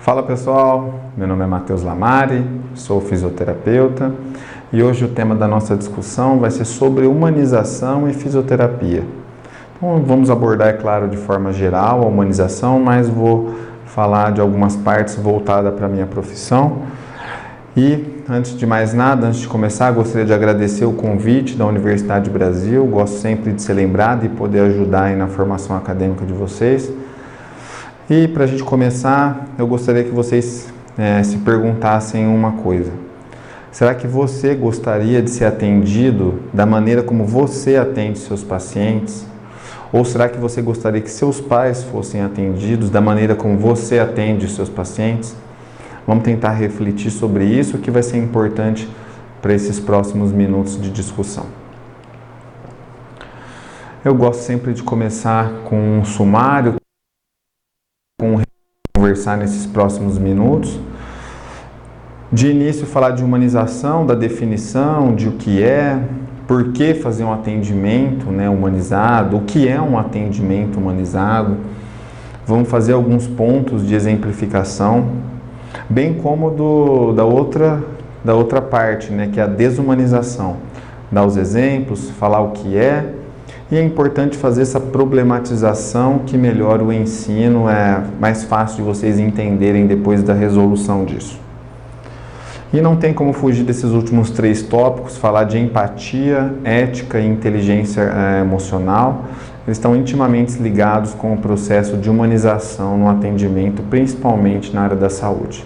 Fala pessoal, meu nome é Matheus Lamari, sou fisioterapeuta e hoje o tema da nossa discussão vai ser sobre humanização e fisioterapia. Então, vamos abordar, é claro, de forma geral a humanização, mas vou falar de algumas partes voltadas para a minha profissão. E antes de mais nada, antes de começar, gostaria de agradecer o convite da Universidade Brasil. Gosto sempre de ser lembrado e poder ajudar aí na formação acadêmica de vocês. E para a gente começar, eu gostaria que vocês se perguntassem uma coisa. Será que você gostaria de ser atendido da maneira como você atende seus pacientes? Ou será que você gostaria que seus pais fossem atendidos da maneira como você atende seus pacientes? Vamos tentar refletir sobre isso, que vai ser importante para esses próximos minutos de discussão. Eu gosto sempre de começar com um sumário, conversar nesses próximos minutos. De início, falar de humanização, da definição, de o que é, por que fazer um atendimento humanizado, o que é um atendimento humanizado. Vamos fazer alguns pontos de exemplificação, bem como da outra parte, que é a desumanização. Dar os exemplos, falar o que é. E é importante fazer essa problematização que melhora o ensino, é mais fácil de vocês entenderem depois da resolução disso. E não tem como fugir desses últimos 3 tópicos, falar de empatia, ética e inteligência emocional. Eles estão intimamente ligados com o processo de humanização no atendimento, principalmente na área da saúde.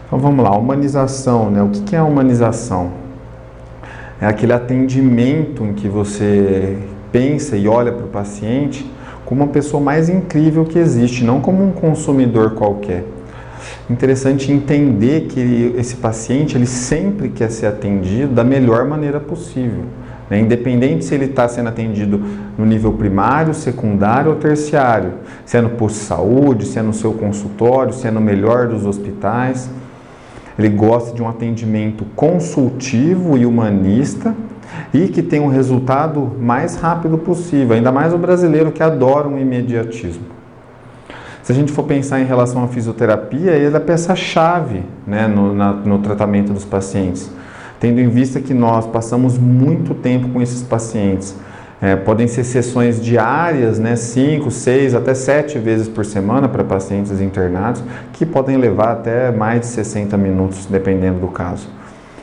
Então vamos lá, humanização, O que é a humanização? É aquele atendimento em que você pensa e olha para o paciente como uma pessoa mais incrível que existe, não como um consumidor qualquer. Interessante entender que esse paciente ele sempre quer ser atendido da melhor maneira possível, independente se ele está sendo atendido no nível primário, secundário ou terciário, se é no posto de saúde, se é no seu consultório, se é no melhor dos hospitais. Ele gosta de um atendimento consultivo e humanista e que tem um resultado mais rápido possível, ainda mais o brasileiro que adora um imediatismo. Se a gente for pensar em relação à fisioterapia, ele é a peça-chave no tratamento dos pacientes, tendo em vista que nós passamos muito tempo com esses pacientes. Podem ser sessões diárias, 5, 6, até 7 vezes por semana para pacientes internados, que podem levar até mais de 60 minutos, dependendo do caso.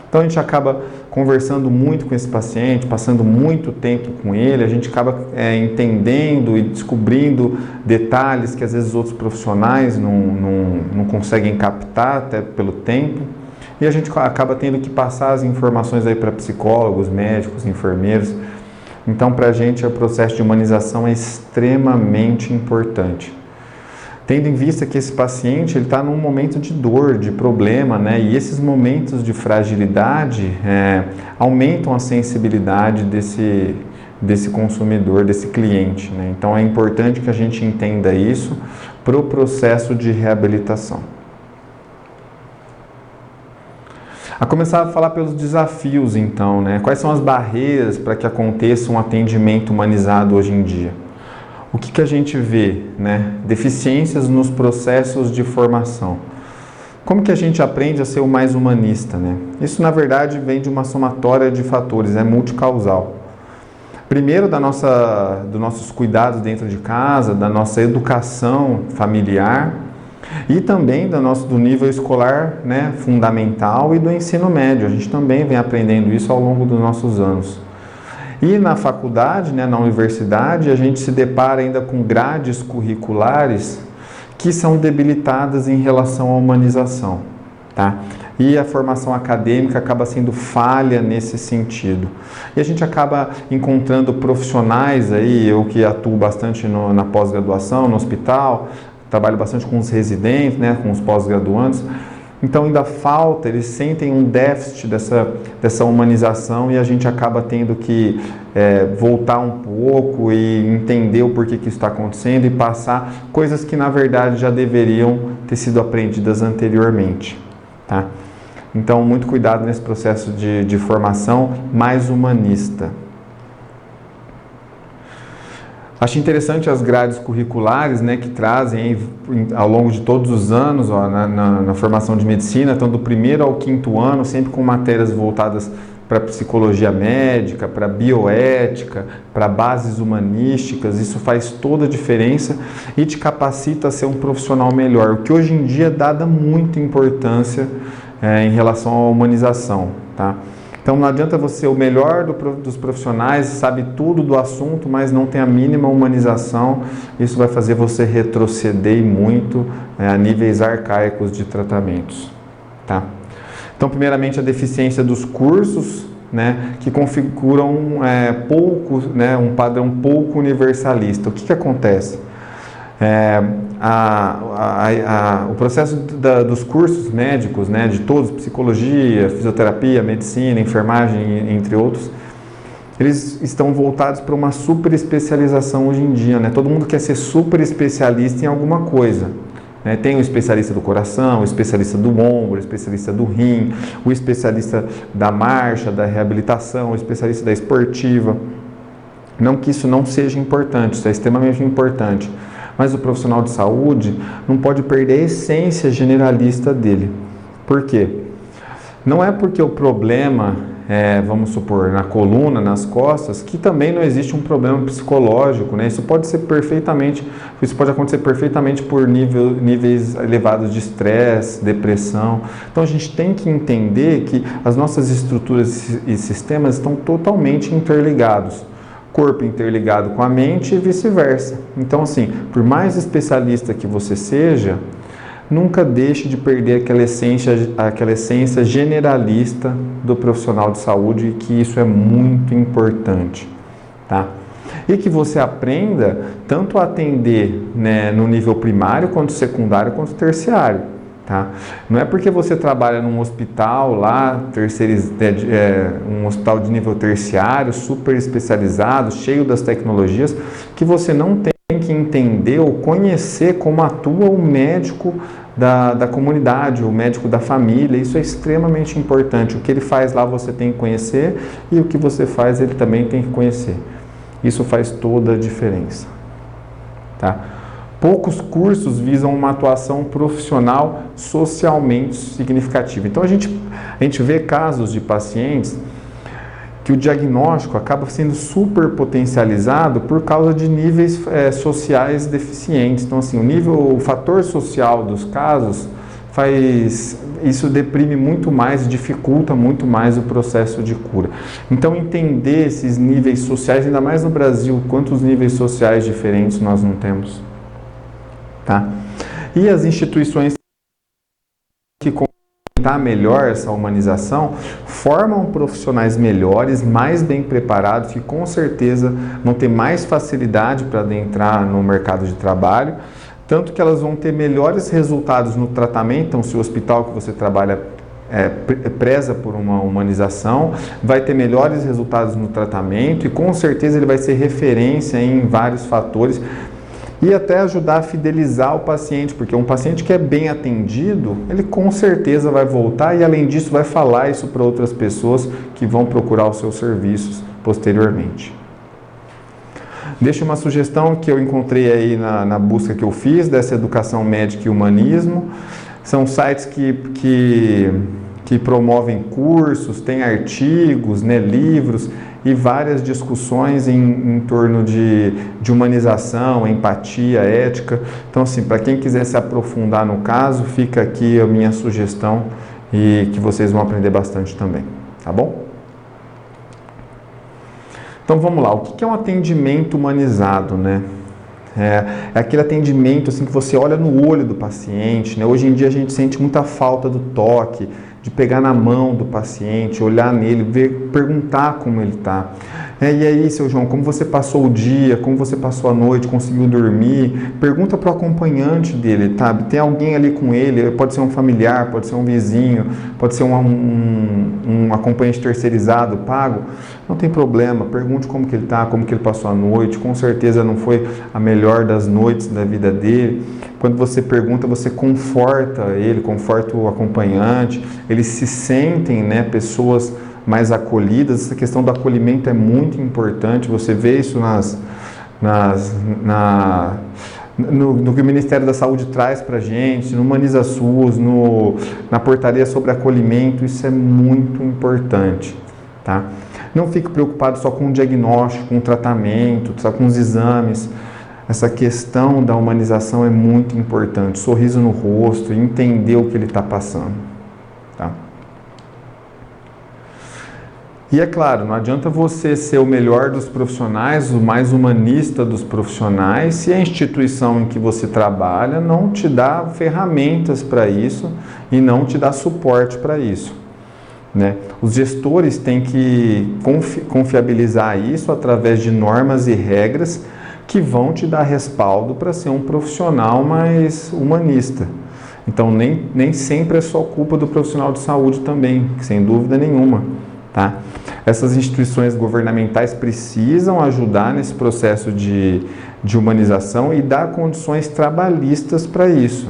Então a gente acaba conversando muito com esse paciente, passando muito tempo com ele, a gente acaba entendendo e descobrindo detalhes que às vezes outros profissionais não conseguem captar, até pelo tempo, e a gente acaba tendo que passar as informações aí para psicólogos, médicos, enfermeiros. Então, para a gente, o processo de humanização é extremamente importante. Tendo em vista que esse paciente está num momento de dor, de problema, e esses momentos de fragilidade aumentam a sensibilidade desse consumidor, desse cliente. Então, é importante que a gente entenda isso para o processo de reabilitação. A começar a falar pelos desafios, então, Quais são as barreiras para que aconteça um atendimento humanizado hoje em dia? O que a gente vê, Deficiências nos processos de formação. Como que a gente aprende a ser o mais humanista, Isso, na verdade, vem de uma somatória de fatores, é multicausal. Primeiro, dos nossos cuidados dentro de casa, da nossa educação familiar, e também do nível escolar fundamental e do ensino médio. A gente também vem aprendendo isso ao longo dos nossos anos. E na faculdade, na universidade, a gente se depara ainda com grades curriculares que são debilitadas em relação à humanização. E a formação acadêmica acaba sendo falha nesse sentido. E a gente acaba encontrando profissionais aí, eu que atuo bastante na pós-graduação, no hospital, trabalho bastante com os residentes, com os pós-graduandos. Então ainda falta, eles sentem um déficit dessa humanização e a gente acaba tendo que voltar um pouco e entender o porquê que isso está acontecendo e passar coisas que na verdade já deveriam ter sido aprendidas anteriormente. Então muito cuidado nesse processo de formação mais humanista. Acho interessante as grades curriculares, né, que trazem ao longo de todos os anos, ó, na formação de medicina, então do primeiro ao quinto ano, sempre com matérias voltadas para psicologia médica, para bioética, para bases humanísticas. Isso faz toda a diferença e te capacita a ser um profissional melhor, o que hoje em dia é dada muita importância em relação à humanização, tá? Então não adianta você ser o melhor dos profissionais, sabe tudo do assunto, mas não tem a mínima humanização. Isso vai fazer você retroceder muito a níveis arcaicos de tratamentos, tá? Então, primeiramente, a deficiência dos cursos, né, que configuram um padrão pouco universalista. O que acontece? O processo dos cursos médicos, né, de todos, psicologia, fisioterapia, medicina, enfermagem, entre outros, eles estão voltados para uma super especialização hoje em dia, né? Todo mundo quer ser super especialista em alguma coisa, né? Tem o especialista do coração, o especialista do ombro, o especialista do rim, o especialista da marcha, da reabilitação, o especialista da esportiva. Não que isso não seja importante, isso é extremamente importante. Mas o profissional de saúde não pode perder a essência generalista dele. Por quê? Não é porque o problema vamos supor, na coluna, nas costas, que também não existe um problema psicológico, né? Isso pode acontecer perfeitamente por níveis elevados de estresse, depressão. Então a gente tem que entender que as nossas estruturas e sistemas estão totalmente interligados. Corpo interligado com a mente e vice-versa. Então, assim, por mais especialista que você seja, nunca deixe de perder aquela essência generalista do profissional de saúde, que isso é muito importante, tá? E que você aprenda tanto a atender, né, no nível primário, quanto secundário, quanto terciário. Tá? Não é porque você trabalha num hospital lá, um hospital de nível terciário, super especializado, cheio das tecnologias, que você não tem que entender ou conhecer como atua o médico da comunidade, o médico da família. Isso é extremamente importante. O que ele faz lá você tem que conhecer e o que você faz ele também tem que conhecer. Isso faz toda a diferença. Tá? Poucos cursos visam uma atuação profissional socialmente significativa. Então a gente vê casos de pacientes que o diagnóstico acaba sendo super potencializado por causa de níveis sociais deficientes. Então assim, o fator social dos casos isso deprime muito mais, dificulta muito mais o processo de cura. Então entender esses níveis sociais, ainda mais no Brasil, quantos níveis sociais diferentes nós não temos. Tá? E as instituições que complementar melhor essa humanização formam profissionais melhores, mais bem preparados, que com certeza vão ter mais facilidade para adentrar no mercado de trabalho, tanto que elas vão ter melhores resultados no tratamento. Então, se o hospital que você trabalha preza por uma humanização, vai ter melhores resultados no tratamento e com certeza ele vai ser referência em vários fatores, e até ajudar a fidelizar o paciente, porque um paciente que é bem atendido, ele com certeza vai voltar e além disso vai falar isso para outras pessoas que vão procurar os seus serviços posteriormente. Deixo uma sugestão que eu encontrei aí na busca que eu fiz dessa educação médica e humanismo. São sites que promovem cursos, tem artigos, né, livros e várias discussões em torno de humanização, empatia, ética. Então, assim, para quem quiser se aprofundar no caso, fica aqui a minha sugestão e que vocês vão aprender bastante também, tá bom? Então, vamos lá. O que é um atendimento humanizado, né? É aquele atendimento assim, que você olha no olho do paciente, né? Hoje em dia a gente sente muita falta do toque, de pegar na mão do paciente, olhar nele, perguntar como ele está. E aí, seu João, como você passou o dia, como você passou a noite, conseguiu dormir? Pergunta para o acompanhante dele, tá? Tem alguém ali com ele, pode ser um familiar, pode ser um vizinho, pode ser um acompanhante terceirizado, pago. Não tem problema, pergunte como que ele está, como que ele passou a noite. Com certeza não foi a melhor das noites da vida dele. Quando você pergunta, você conforta ele, conforta o acompanhante. Eles se sentem, né, pessoas mais acolhidas. Essa questão do acolhimento é muito importante. Você vê isso no que o Ministério da Saúde traz para a gente, no Humaniza SUS, na portaria sobre acolhimento, isso é muito importante, tá? Não fique preocupado só com o diagnóstico, com o tratamento, só com os exames. Essa questão da humanização é muito importante, sorriso no rosto, entender o que ele está passando, tá? E é claro, não adianta você ser o melhor dos profissionais, o mais humanista dos profissionais, se a instituição em que você trabalha não te dá ferramentas para isso e não te dá suporte para isso, né? Os gestores têm que confiabilizar isso através de normas e regras que vão te dar respaldo para ser um profissional mais humanista. Então, nem sempre é só culpa do profissional de saúde também, sem dúvida nenhuma, tá? Essas instituições governamentais precisam ajudar nesse processo de humanização e dar condições trabalhistas para isso.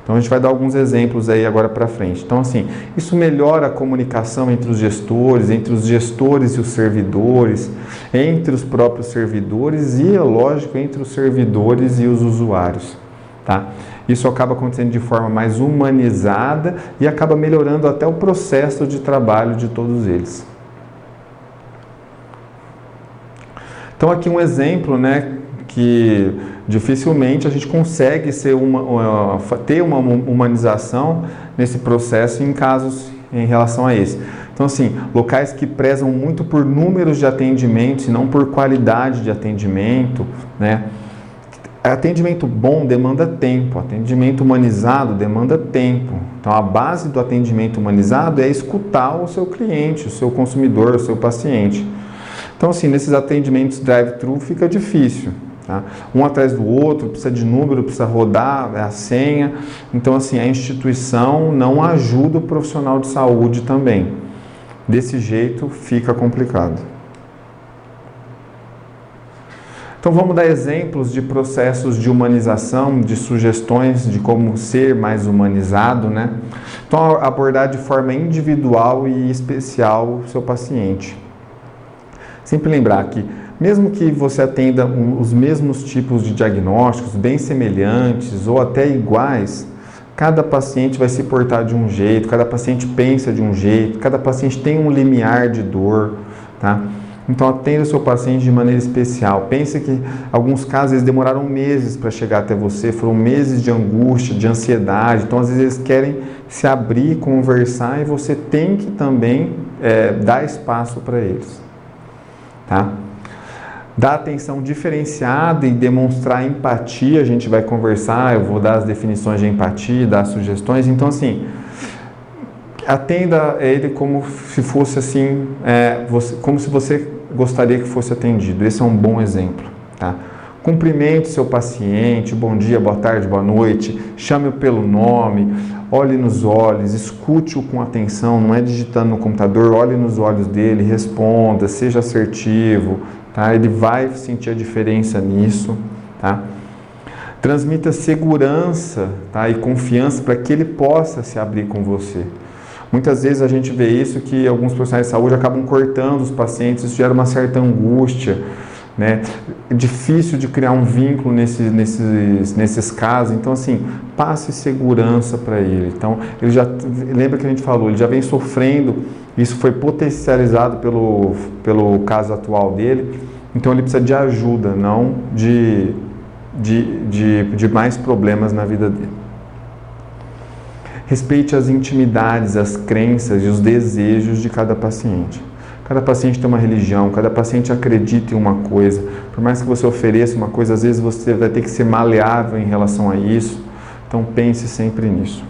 Então, a gente vai dar alguns exemplos aí agora para frente. Então, assim, isso melhora a comunicação entre os gestores e os servidores, entre os próprios servidores e, é lógico, entre os servidores e os usuários, tá? Isso acaba acontecendo de forma mais humanizada e acaba melhorando até o processo de trabalho de todos eles. Então, aqui um exemplo, né, que dificilmente a gente consegue ter uma humanização nesse processo em casos em relação a esse. Então, assim, locais que prezam muito por números de atendimentos e não por qualidade de atendimento, né? Atendimento bom demanda tempo, atendimento humanizado demanda tempo. Então, a base do atendimento humanizado é escutar o seu cliente, o seu consumidor, o seu paciente. Então, assim, nesses atendimentos drive-thru fica difícil, tá? Um atrás do outro, precisa de número, precisa rodar a senha. Então, assim, a instituição não ajuda o profissional de saúde também. Desse jeito fica complicado. Então, vamos dar exemplos de processos de humanização, de sugestões de como ser mais humanizado, né? Então, abordar de forma individual e especial o seu paciente. Sempre lembrar que, mesmo que você atenda os mesmos tipos de diagnósticos, bem semelhantes ou até iguais, cada paciente vai se portar de um jeito, cada paciente pensa de um jeito, cada paciente tem um limiar de dor, tá? Então, atenda o seu paciente de maneira especial. Pense que, em alguns casos, eles demoraram meses para chegar até você, foram meses de angústia, de ansiedade. Então, às vezes, eles querem se abrir, conversar e você tem que também dar espaço para eles, tá? Dar atenção diferenciada e demonstrar empatia, a gente vai conversar, eu vou dar as definições de empatia, dar sugestões. Então, assim, atenda ele como se fosse assim, como se você gostaria que fosse atendido. Esse é um bom exemplo, tá? Cumprimente seu paciente, bom dia, boa tarde, boa noite, chame-o pelo nome, olhe nos olhos, escute-o com atenção, não é digitando no computador, olhe nos olhos dele, responda, seja assertivo, tá? Ele vai sentir a diferença nisso, tá? Transmita segurança, tá? E confiança para que ele possa se abrir com você. Muitas vezes a gente vê isso, que alguns profissionais de saúde acabam cortando os pacientes, isso gera uma certa angústia, né? É difícil de criar um vínculo nesses casos. Então, assim, passe segurança para ele. Então, ele já, lembra que a gente falou, ele já vem sofrendo, isso foi potencializado pelo caso atual dele, então ele precisa de ajuda, não de mais problemas na vida dele. Respeite as intimidades, as crenças e os desejos de cada paciente. Cada paciente tem uma religião, cada paciente acredita em uma coisa. Por mais que você ofereça uma coisa, às vezes você vai ter que ser maleável em relação a isso. Então pense sempre nisso.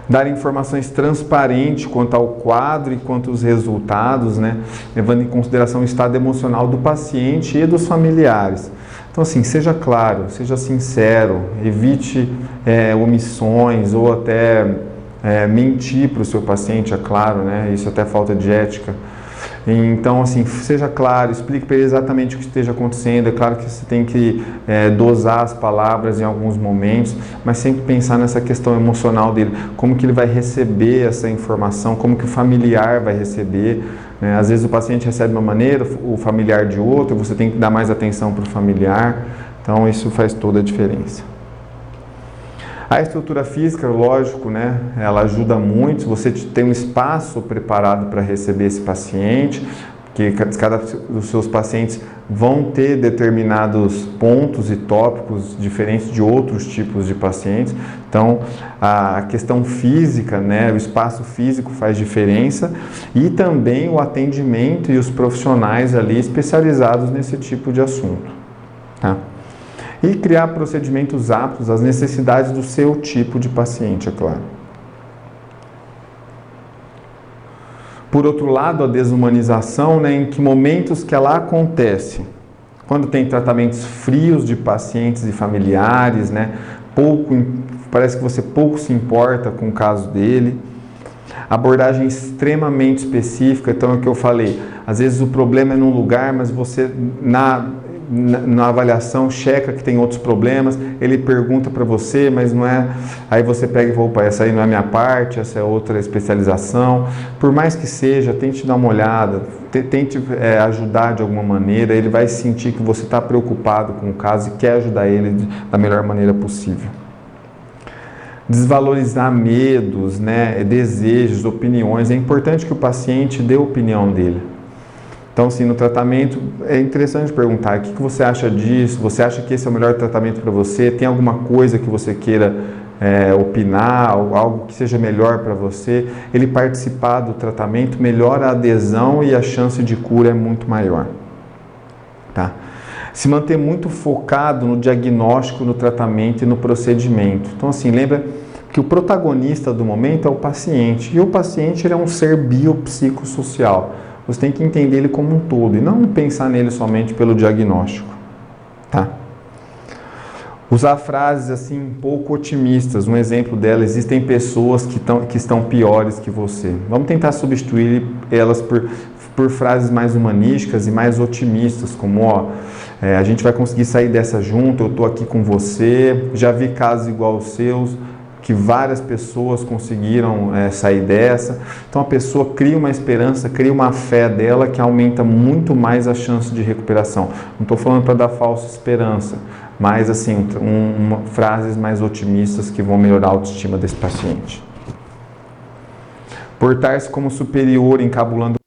Dar informações transparentes quanto ao quadro e quanto aos resultados, né? Levando em consideração o estado emocional do paciente e dos familiares. Então, assim, seja claro, seja sincero, evite omissões ou até mentir para o seu paciente, é claro, né? Isso até falta de ética. Então, assim, seja claro, explique para ele exatamente o que esteja acontecendo. É claro que você tem que dosar as palavras em alguns momentos, mas sempre pensar nessa questão emocional dele, como que ele vai receber essa informação, como que o familiar vai receber, né? Às vezes o paciente recebe de uma maneira, o familiar de outra, você tem que dar mais atenção para o familiar, então isso faz toda a diferença. A estrutura física, lógico, né, ela ajuda muito, você tem um espaço preparado para receber esse paciente, porque cada dos seus pacientes vão ter determinados pontos e tópicos diferentes de outros tipos de pacientes. Então, a questão física, né, o espaço físico faz diferença e também o atendimento e os profissionais ali especializados nesse tipo de assunto, tá? E criar procedimentos aptos às necessidades do seu tipo de paciente, é claro. Por outro lado, a desumanização, né, em que momentos que ela acontece? Quando tem tratamentos frios de pacientes e familiares, né, parece que você pouco se importa com o caso dele. Abordagem extremamente específica, então é o que eu falei, às vezes o problema é num lugar, mas você na avaliação checa que tem outros problemas, ele pergunta para você, mas não é, aí você pega e fala, opa, essa aí não é a minha parte, essa é outra especialização. Por mais que seja, tente dar uma olhada, tente ajudar de alguma maneira, ele vai sentir que você está preocupado com o caso e quer ajudar ele da melhor maneira possível. Desvalorizar medos, né, desejos, opiniões, é importante que o paciente dê a opinião dele. Então, assim, no tratamento, é interessante perguntar, o que você acha disso? Você acha que esse é o melhor tratamento para você? Tem alguma coisa que você queira opinar, algo que seja melhor para você? Ele participar do tratamento melhora a adesão e a chance de cura é muito maior, tá? Se manter muito focado no diagnóstico, no tratamento e no procedimento. Então, assim, lembra que o protagonista do momento é o paciente, e o paciente ele é um ser biopsicossocial. Você tem que entender ele como um todo e não pensar nele somente pelo diagnóstico, tá? Usar frases assim pouco otimistas. Um exemplo dela, existem pessoas que estão piores que você. Vamos tentar substituir elas por frases mais humanísticas e mais otimistas, como a gente vai conseguir sair dessa junto, eu estou aqui com você, já vi casos igual aos seus, que várias pessoas conseguiram sair dessa. Então a pessoa cria uma esperança, cria uma fé dela que aumenta muito mais a chance de recuperação. Não estou falando para dar falsa esperança, mas assim, frases mais otimistas que vão melhorar a autoestima desse paciente. Portar-se como superior, encabulando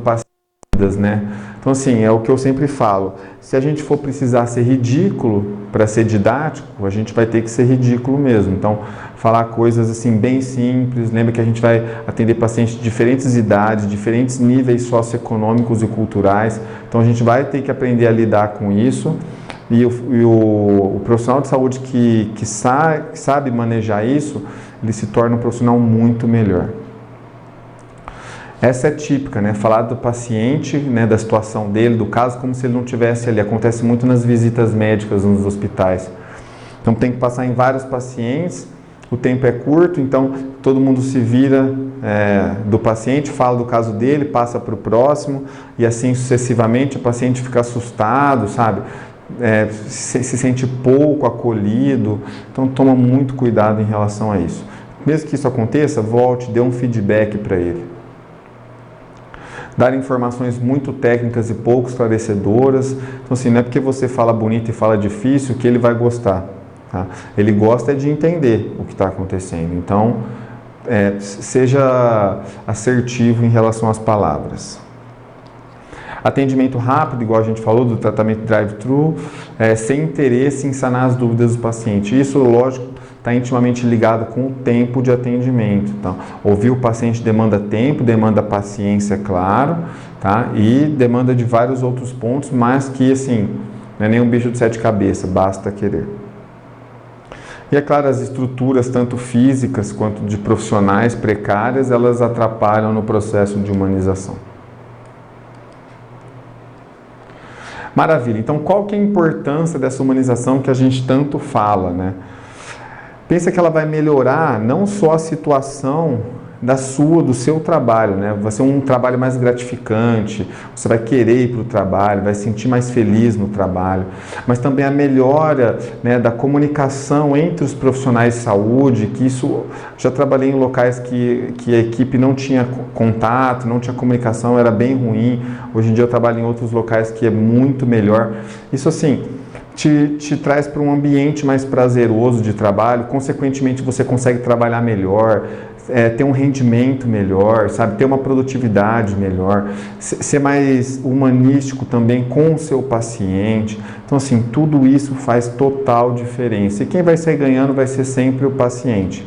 pacientes, né? Então assim, é o que eu sempre falo, se a gente for precisar ser ridículo para ser didático, a gente vai ter que ser ridículo mesmo. Então, falar coisas assim bem simples, lembra que a gente vai atender pacientes de diferentes idades, diferentes níveis socioeconômicos e culturais, então a gente vai ter que aprender a lidar com isso, e o profissional de saúde que sabe manejar isso, ele se torna um profissional muito melhor. Essa é típica, né? Falar do paciente, né, da situação dele, do caso, como se ele não estivesse ali. Acontece muito nas visitas médicas nos hospitais. Então tem que passar em vários pacientes, o tempo é curto, então todo mundo se vira do paciente, fala do caso dele, passa para o próximo, e assim sucessivamente o paciente fica assustado, sabe? Se sente pouco acolhido, então toma muito cuidado em relação a isso. Mesmo que isso aconteça, volte, dê um feedback para ele. Dar informações muito técnicas e pouco esclarecedoras. Então, assim, não é porque você fala bonito e fala difícil que ele vai gostar, tá? Ele gosta de entender o que está acontecendo. Então, seja assertivo em relação às palavras. Atendimento rápido, igual a gente falou, do tratamento drive-thru, sem interesse em sanar as dúvidas do paciente. Isso, lógico, está intimamente ligado com o tempo de atendimento. Então, ouvir o paciente demanda tempo, demanda paciência, claro, tá? E demanda de vários outros pontos, mas que, assim, não é nem um bicho de 7 cabeças, basta querer. E, é claro, as estruturas, tanto físicas quanto de profissionais precárias, elas atrapalham no processo de humanização. Maravilha. Então, qual que é a importância dessa humanização que a gente tanto fala, né? Pensa que ela vai melhorar não só a situação do seu trabalho, né? Vai ser um trabalho mais gratificante, você vai querer ir para o trabalho, vai se sentir mais feliz no trabalho, mas também a melhora, né, da comunicação entre os profissionais de saúde, que isso, já trabalhei em locais que a equipe não tinha contato, não tinha comunicação, era bem ruim. Hoje em dia eu trabalho em outros locais que é muito melhor. Isso assim, te traz para um ambiente mais prazeroso de trabalho, consequentemente você consegue trabalhar melhor, ter um rendimento melhor, sabe? Ter uma produtividade melhor, ser mais humanístico também com o seu paciente. Então assim, tudo isso faz total diferença. E quem vai sair ganhando vai ser sempre o paciente.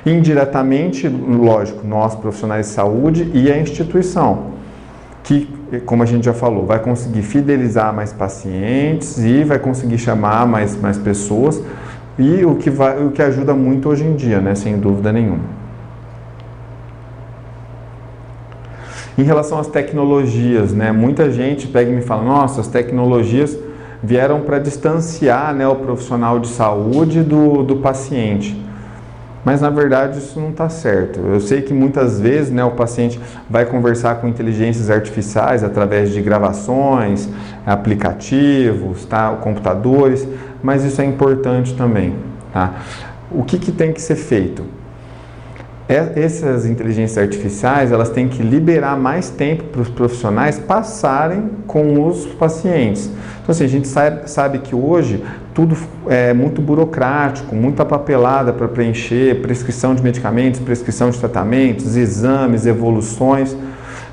Indiretamente, lógico, nós profissionais de saúde e a instituição, que, como a gente já falou, vai conseguir fidelizar mais pacientes e vai conseguir chamar mais pessoas, e o que ajuda muito hoje em dia, né, sem dúvida nenhuma. Em relação às tecnologias, né, muita gente pega e me fala, nossa, as tecnologias vieram para distanciar, né, o profissional de saúde do paciente. Mas na verdade isso não está certo. Eu sei que muitas vezes, né, o paciente vai conversar com inteligências artificiais através de gravações, aplicativos, tá, computadores, mas isso é importante também. Tá? O que tem que ser feito? Essas inteligências artificiais, elas têm que liberar mais tempo para os profissionais passarem com os pacientes. Então assim, a gente sabe que hoje tudo é muito burocrático, muita papelada para preencher, prescrição de medicamentos, prescrição de tratamentos, exames, evoluções.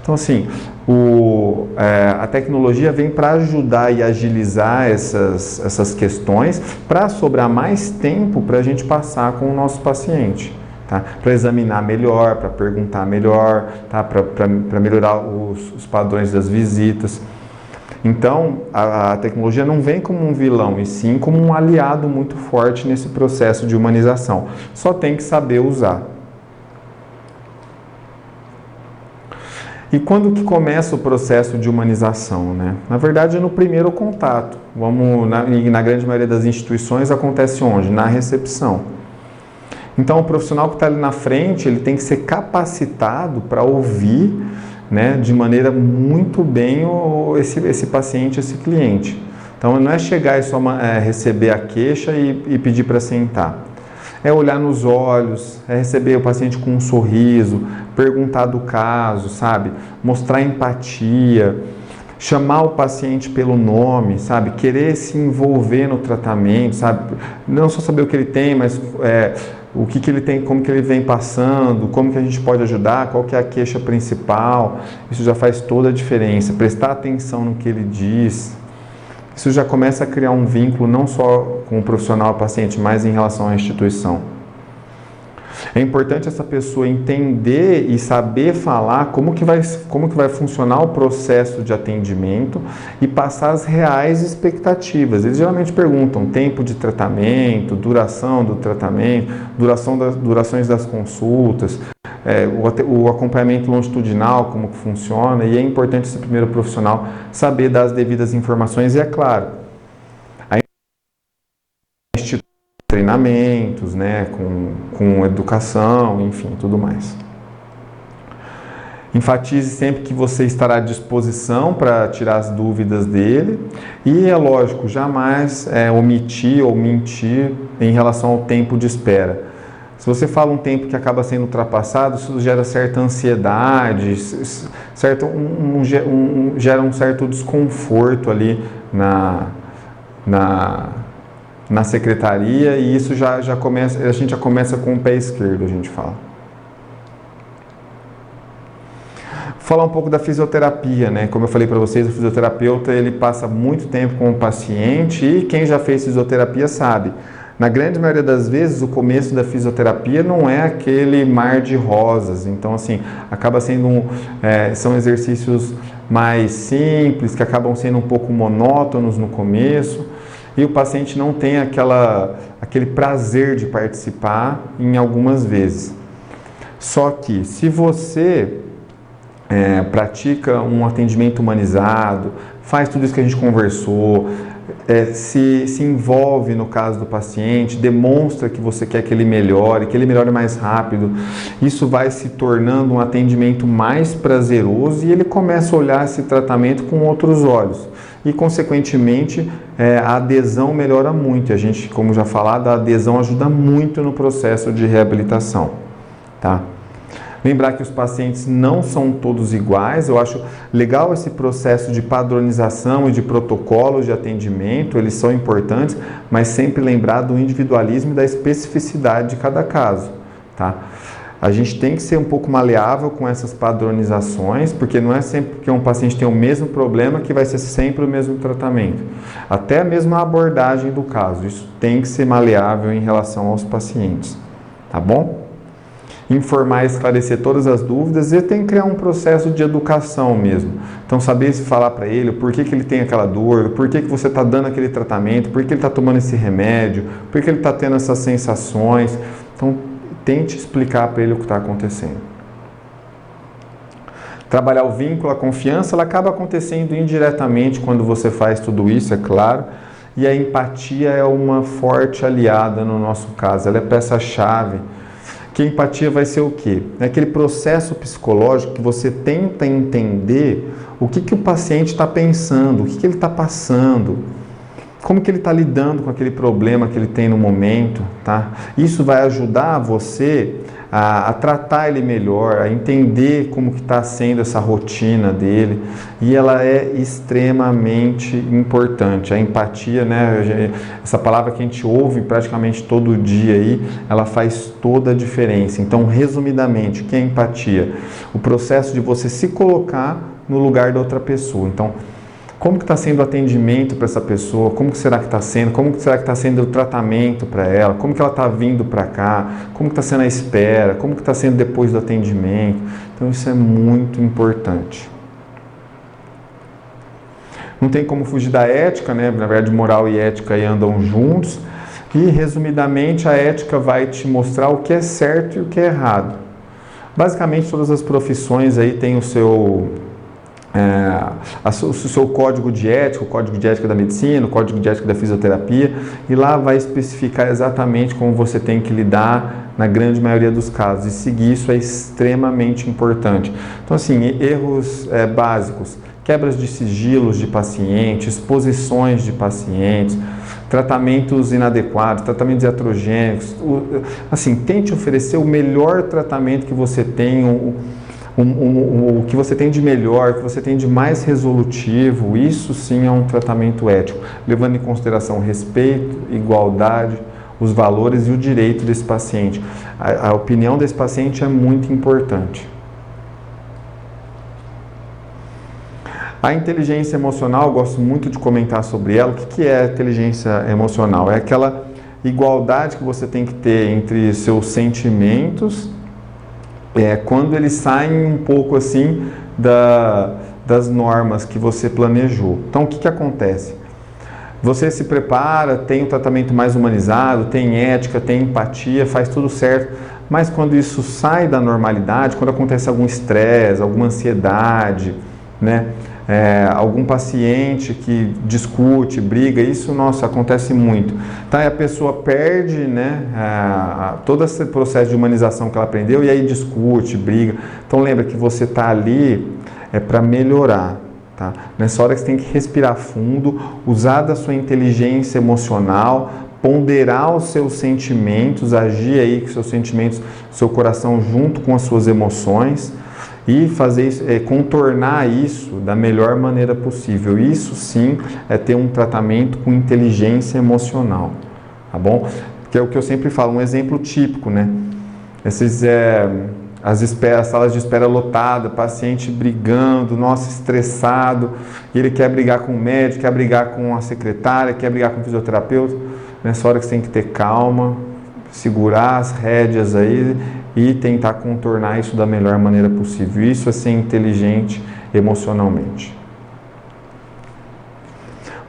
Então assim, a tecnologia vem para ajudar e agilizar essas questões, para sobrar mais tempo para a gente passar com o nosso paciente. Tá? Para examinar melhor, para perguntar melhor, tá? Para melhorar os padrões das visitas. Então, a tecnologia não vem como um vilão, e sim como um aliado muito forte nesse processo de humanização. Só tem que saber usar. E quando que começa o processo de humanização, né? Na verdade, é no primeiro contato. Na grande maioria das instituições acontece onde? Na recepção. Então, o profissional que está ali na frente, ele tem que ser capacitado para ouvir, né, de maneira muito bem esse paciente, esse cliente. Então, não é chegar e só receber a queixa e pedir para sentar. É olhar nos olhos, é receber o paciente com um sorriso, perguntar do caso, sabe? Mostrar empatia, chamar o paciente pelo nome, sabe? Querer se envolver no tratamento, sabe? Não só saber o que ele tem, mas o que ele tem, como que ele vem passando, como que a gente pode ajudar, qual que é a queixa principal. Isso já faz toda a diferença. Prestar atenção no que ele diz. Isso já começa a criar um vínculo não só com o profissional e o paciente, mas em relação à instituição. É importante essa pessoa entender e saber falar como que vai funcionar o processo de atendimento e passar as reais expectativas. Eles geralmente perguntam tempo de tratamento, duração do tratamento, durações das consultas, o acompanhamento longitudinal, como que funciona, e é importante esse primeiro profissional saber dar as devidas informações e, é claro, a treinamentos, né, com educação, enfim, tudo mais. Enfatize sempre que você estará à disposição para tirar as dúvidas dele e, é lógico, jamais omitir ou mentir em relação ao tempo de espera. Se você fala um tempo que acaba sendo ultrapassado, isso gera certa ansiedade, gera um certo desconforto ali na secretaria, e isso a gente já começa com o pé esquerdo, a gente fala. Falar um pouco da fisioterapia, né? Como eu falei para vocês, o fisioterapeuta ele passa muito tempo com o paciente, e quem já fez fisioterapia sabe. Na grande maioria das vezes, o começo da fisioterapia não é aquele mar de rosas. Então, assim, acaba sendo são exercícios mais simples, que acabam sendo um pouco monótonos no começo, e o paciente não tem aquele prazer de participar em algumas vezes. Só que, se você pratica um atendimento humanizado, faz tudo isso que a gente conversou, se envolve no caso do paciente, demonstra que você quer que ele melhore mais rápido. Isso vai se tornando um atendimento mais prazeroso e ele começa a olhar esse tratamento com outros olhos. E, consequentemente, a adesão melhora muito. A gente, como já falado, a adesão ajuda muito no processo de reabilitação, tá? Lembrar que os pacientes não são todos iguais. Eu acho legal esse processo de padronização e de protocolos de atendimento, eles são importantes, mas sempre lembrar do individualismo e da especificidade de cada caso, tá? A gente tem que ser um pouco maleável com essas padronizações, porque não é sempre que um paciente tem o mesmo problema que vai ser sempre o mesmo tratamento. Até mesmo a abordagem do caso, isso tem que ser maleável em relação aos pacientes, tá bom? Informar e esclarecer todas as dúvidas e tem que criar um processo de educação mesmo. Então, saber se falar para ele por que ele tem aquela dor, por que você está dando aquele tratamento, por que ele está tomando esse remédio, por que ele está tendo essas sensações. Então, tente explicar para ele o que está acontecendo. Trabalhar o vínculo, a confiança, ela acaba acontecendo indiretamente quando você faz tudo isso, é claro. E a empatia é uma forte aliada no nosso caso, ela é peça-chave. Que a empatia vai ser o quê? É aquele processo psicológico que você tenta entender o que o paciente está pensando, o que ele está passando, como que ele está lidando com aquele problema que ele tem no momento, tá? Isso vai ajudar você a tratar ele melhor, a entender como que está sendo essa rotina dele, e ela é extremamente importante. A empatia, né, essa palavra que a gente ouve praticamente todo dia aí, ela faz toda a diferença. Então, resumidamente, o que é empatia? O processo de você se colocar no lugar da outra pessoa. Então, como que está sendo o atendimento para essa pessoa? Como que será que está sendo? Como que será que está sendo o tratamento para ela? Como que ela está vindo para cá? Como que está sendo a espera? Como que está sendo depois do atendimento? Então isso é muito importante. Não tem como fugir da ética, né? Na verdade, moral e ética aí andam juntos. E, resumidamente, a ética vai te mostrar o que é certo e o que é errado. Basicamente, todas as profissões aí têm o seu código de ética, o código de ética da medicina, o código de ética da fisioterapia, e lá vai especificar exatamente como você tem que lidar na grande maioria dos casos, e seguir isso é extremamente importante. Então, assim, erros básicos, quebras de sigilos de pacientes, exposições de pacientes, tratamentos inadequados, tratamentos iatrogênicos, assim, tente oferecer o melhor tratamento que você tem, o que você tem de melhor, o que você tem de mais resolutivo. Isso sim é um tratamento ético, levando em consideração o respeito, igualdade, os valores e o direito desse paciente. A opinião desse paciente é muito importante. A inteligência emocional, eu gosto muito de comentar sobre ela. O que é a inteligência emocional? É aquela igualdade que você tem que ter entre seus sentimentos, quando eles saem um pouco assim das normas que você planejou. Então, o que acontece? Você se prepara, tem um tratamento mais humanizado, tem ética, tem empatia, faz tudo certo, mas quando isso sai da normalidade, quando acontece algum estresse, alguma ansiedade, né? Algum paciente que discute, briga, isso, nossa, acontece muito. Tá? E a pessoa perde, né, todo esse processo de humanização que ela aprendeu e aí discute, briga. Então lembra que você está ali para melhorar. Tá? Nessa hora que você tem que respirar fundo, usar da sua inteligência emocional, ponderar os seus sentimentos, agir aí com seus sentimentos, seu coração junto com as suas emoções, e fazer isso, contornar isso da melhor maneira possível. Isso sim é ter um tratamento com inteligência emocional, tá bom? Que é o que eu sempre falo, um exemplo típico, né? As salas de espera lotadas, paciente brigando, nossa, estressado, e ele quer brigar com o médico, quer brigar com a secretária, quer brigar com o fisioterapeuta. Nessa hora que você tem que ter calma, segurar as rédeas aí e tentar contornar isso da melhor maneira possível. Isso é ser inteligente emocionalmente.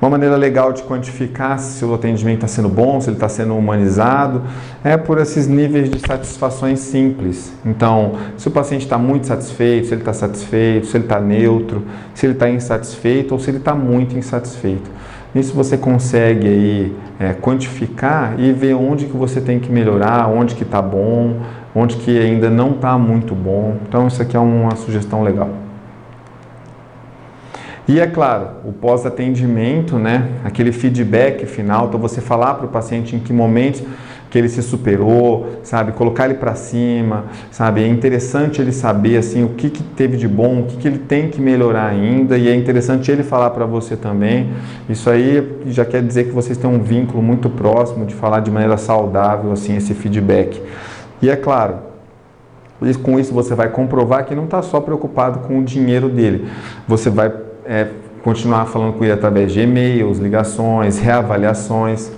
Uma maneira legal de quantificar se o atendimento está sendo bom, se ele está sendo humanizado, é por esses níveis de satisfações simples. Então, se o paciente está muito satisfeito, se ele está satisfeito, se ele está neutro, se ele está insatisfeito ou se ele está muito insatisfeito. Nisso você consegue aí quantificar e ver onde que você tem que melhorar, onde que está bom, onde que ainda não está muito bom. Então isso aqui é uma sugestão legal. E é claro, o pós-atendimento, né, aquele feedback final, então você falar para o paciente em que momentos que ele se superou, sabe, colocar ele para cima, sabe, é interessante ele saber, assim, o que teve de bom, o que ele tem que melhorar ainda, e é interessante ele falar para você também. Isso aí já quer dizer que vocês têm um vínculo muito próximo, de falar de maneira saudável, assim, esse feedback. E é claro, com isso você vai comprovar que não está só preocupado com o dinheiro dele, você vai continuar falando com ele através de e-mails, ligações, reavaliações,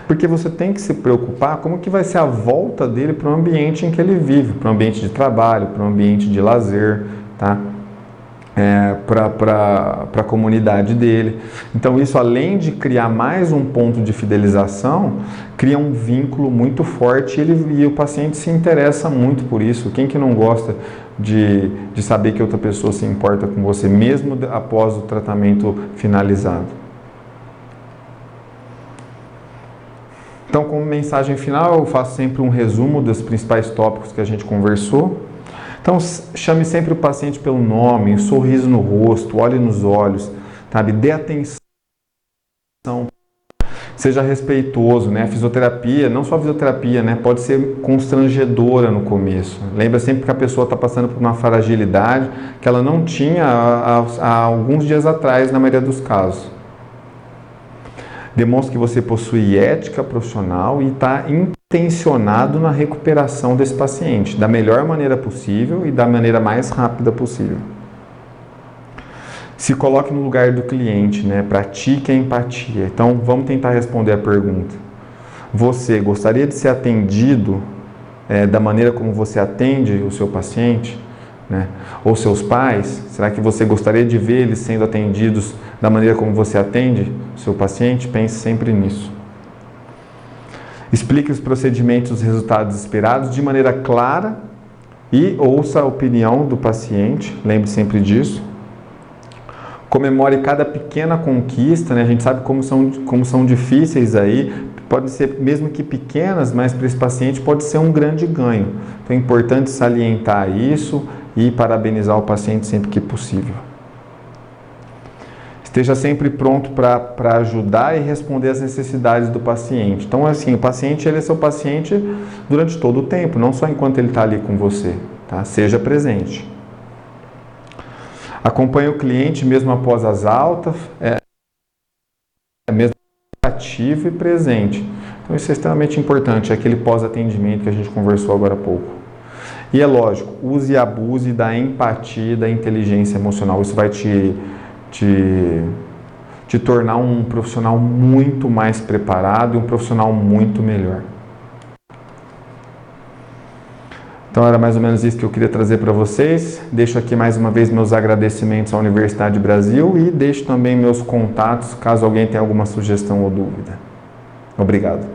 porque você tem que se preocupar como que vai ser a volta dele para o ambiente em que ele vive, para o ambiente de trabalho, para o ambiente de lazer, tá? Para a comunidade dele. Então isso, além de criar mais um ponto de fidelização, cria um vínculo muito forte e o paciente se interessa muito por isso. Quem que não gosta de saber que outra pessoa se importa com você, mesmo após o tratamento finalizado? Então, como mensagem final, eu faço sempre um resumo dos principais tópicos que a gente conversou. Então, chame sempre o paciente pelo nome, um sorriso no rosto, olhe nos olhos, sabe? Dê atenção, seja respeitoso, né? A fisioterapia, não só a fisioterapia, né? Pode ser constrangedora no começo. Lembra sempre que a pessoa está passando por uma fragilidade que ela não tinha há alguns dias atrás, na maioria dos casos. Demonstre que você possui ética profissional e está intencionado na recuperação desse paciente, da melhor maneira possível e da maneira mais rápida possível. Se coloque no lugar do cliente, né? Pratique a empatia. Então, vamos tentar responder a pergunta. Você gostaria de ser atendido da maneira como você atende o seu paciente? Né? Ou seus pais? Será que você gostaria de ver eles sendo atendidos da maneira como você atende o seu paciente? Pense sempre nisso. Explique os procedimentos e os resultados esperados de maneira clara e ouça a opinião do paciente, lembre sempre disso. Comemore cada pequena conquista, né? A gente sabe como são difíceis aí, podem ser mesmo que pequenas, mas para esse paciente pode ser um grande ganho. Então é importante salientar isso e parabenizar o paciente sempre que possível. Esteja sempre pronto para ajudar e responder às necessidades do paciente. Então, assim, o paciente, ele é seu paciente durante todo o tempo, não só enquanto ele está ali com você, tá? Seja presente. Acompanhe o cliente mesmo após as altas, mesmo ativo e presente. Então, isso é extremamente importante, é aquele pós-atendimento que a gente conversou agora há pouco. E é lógico, use e abuse da empatia e da inteligência emocional. Isso vai te tornar um profissional muito mais preparado e um profissional muito melhor. Então era mais ou menos isso que eu queria trazer para vocês. Deixo aqui mais uma vez meus agradecimentos à Universidade Brasil e deixo também meus contatos caso alguém tenha alguma sugestão ou dúvida. Obrigado.